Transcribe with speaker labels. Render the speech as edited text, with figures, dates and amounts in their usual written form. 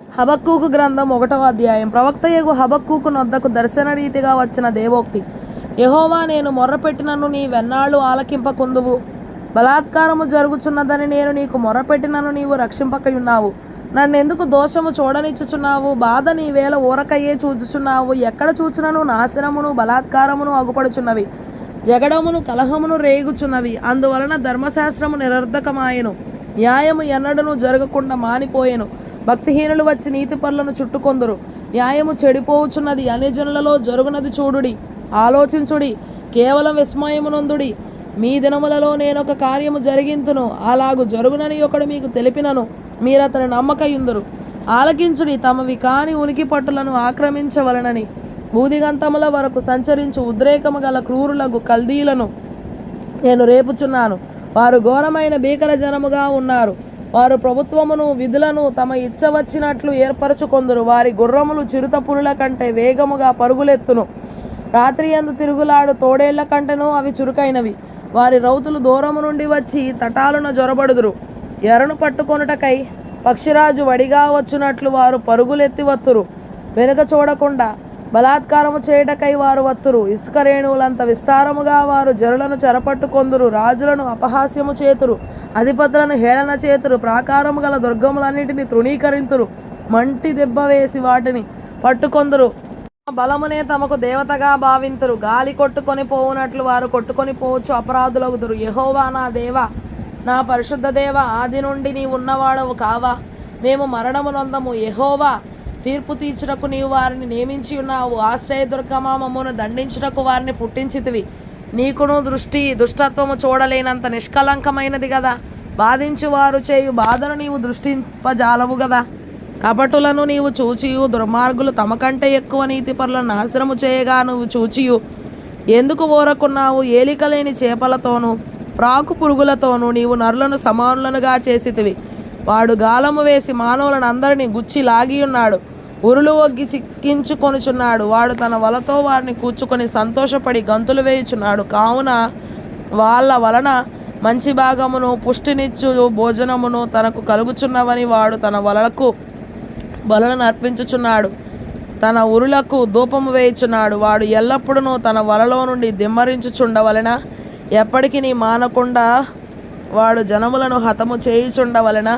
Speaker 1: హబక్కూకు గ్రంథం 1వ అధ్యాయం. ప్రవక్తయగు హబక్కూకు నొద్దకు దర్శన రీతిగా వచ్చిన దేవోక్తి. యెహోవా, నేను మొర్రపెట్టినను నీవెన్నాళ్ళు ఆలకింపకుందువు? బలాత్కారము జరుగుచున్నదని నేను నీకు మొర్రపెట్టినను నీవు రక్షింపకయున్నావు. నన్నెందుకు దోషము చూడనిచ్చుచున్నావు? బాధ నీవేళ ఊరకయ్యే చూచుచున్నావు. ఎక్కడ చూచినను నాశనమును బలాత్కారమును అగుపడుచున్నవి, జగడమును కలహమును రేగుచున్నవి. అందువలన ధర్మశాస్త్రము నిరర్ధకమాయెను, న్యాయము ఎన్నడను జరగకుండా మానిపోయెను. భక్తిహీనులు వచ్చి నీతిపరులను చుట్టుకొందురు. న్యాయము చెడిపోవుచున్నది, అన్యజనులలో జరుగునది చూడుడి, ఆలోచించుడి, కేవలం విస్మయమునొందుడి. మీ దినములలో నేనొక కార్యము జరిగింతును, అలాగు జరుగునని ఒకడు మీకు తెలిపినను మీరతని నమ్మకయుందురు. ఆలకించుడి, తమవి కాని ఉనికి పట్టులను ఆక్రమించవలనని భూదిగంతముల వరకు సంచరించు ఉద్రేకము గల క్రూరులకు కల్దీలను నేను రేపుచున్నాను. వారు ఘోరమైన భీకర జనముగా ఉన్నారు. వారు ప్రభుత్వమును విధులను తమ ఇచ్చ వచ్చినట్లు ఏర్పరచుకొందురు. వారి గుర్రములు చిరుత పురుల కంటే వేగముగా పరుగులెత్తును. రాత్రి యందు తిరుగులాడు తోడేళ్ల కంటెను అవి చురుకైనవి. వారి రౌతులు దూరము నుండి వచ్చి తటాలున జొరబడుదురు. ఎరను పట్టుకొనుటకై పక్షిరాజు వడిగా వచ్చునట్లు వారు పరుగులెత్తి వత్తురు. వెనుక చూడకుండా బలాత్కారము చేయుటకై వారు వత్తురు. ఇసుక రేణువులంత విస్తారముగా వారు జరులను చెరపట్టుకొందురు. రాజులను అపహాస్యము చేతురు, అధిపతులను హేళన చేతురు. ప్రాకారము గల దుర్గములన్నిటిని తృణీకరింతురు. మంటి దెబ్బ వేసి వాటిని పట్టుకొందురు. బలమునే తమకు దేవతగా భావింతురు. గాలి కొట్టుకొని పోవునట్లు వారు కొట్టుకొని పోవచ్చు అపరాధులగుదురు. యెహోవా నా దేవా, నా పరిశుద్ధ దేవ, ఆది నుండి నీవున్నవాడవు కావా? మేము మరణము నొందము. యెహోవా, తీర్పు తీర్చుటకు నీవు వారిని నియమించి ఉన్నావు. ఆశ్రయదుర్గమా, మమ్మను దండించుటకు వారిని పుట్టించితివి. నీకును దుష్టత్వము చూడలేనంత నిష్కలంకమైనది గదా. బాధించు వారు చేయు బాధను నీవు దృష్టింపజాలవు గదా. కపటులను నీవు చూచియు, దుర్మార్గులు తమకంటే ఎక్కువ నీతిపరులను నాశనము చేయగా నువ్వు చూచియు ఎందుకు ఊరకున్నావు? ఏలికలేని చేపలతోనూ ప్రాకు పురుగులతోనూ నీవు నరులను సమానులనుగా చేసితివి. వాడు గాలము వేసి మానవులను అందరినీ గుచ్చి లాగి ఉన్నాడు. ఉరులు ఒగ్గి చిక్కించుకొనుచున్నాడు. వాడు తన వలతో వారిని కూర్చుకొని సంతోషపడి గంతులు వేయుచున్నాడు. కావున వాళ్ళ వలన మంచి భాగమును పుష్టినిచ్చు భోజనమును తనకు కలుగుచున్నవని వాడు తన వలను అర్పించుచున్నాడు. తన ఉరులకు ధూపము వేయుచున్నాడు. వాడు ఎల్లప్పుడూ తన వలలో నుండి దిమ్మరించుచుండవలెన, ఎప్పటికీ మానకుండా వాడు జనములను హతము చేయుచుండవలెన.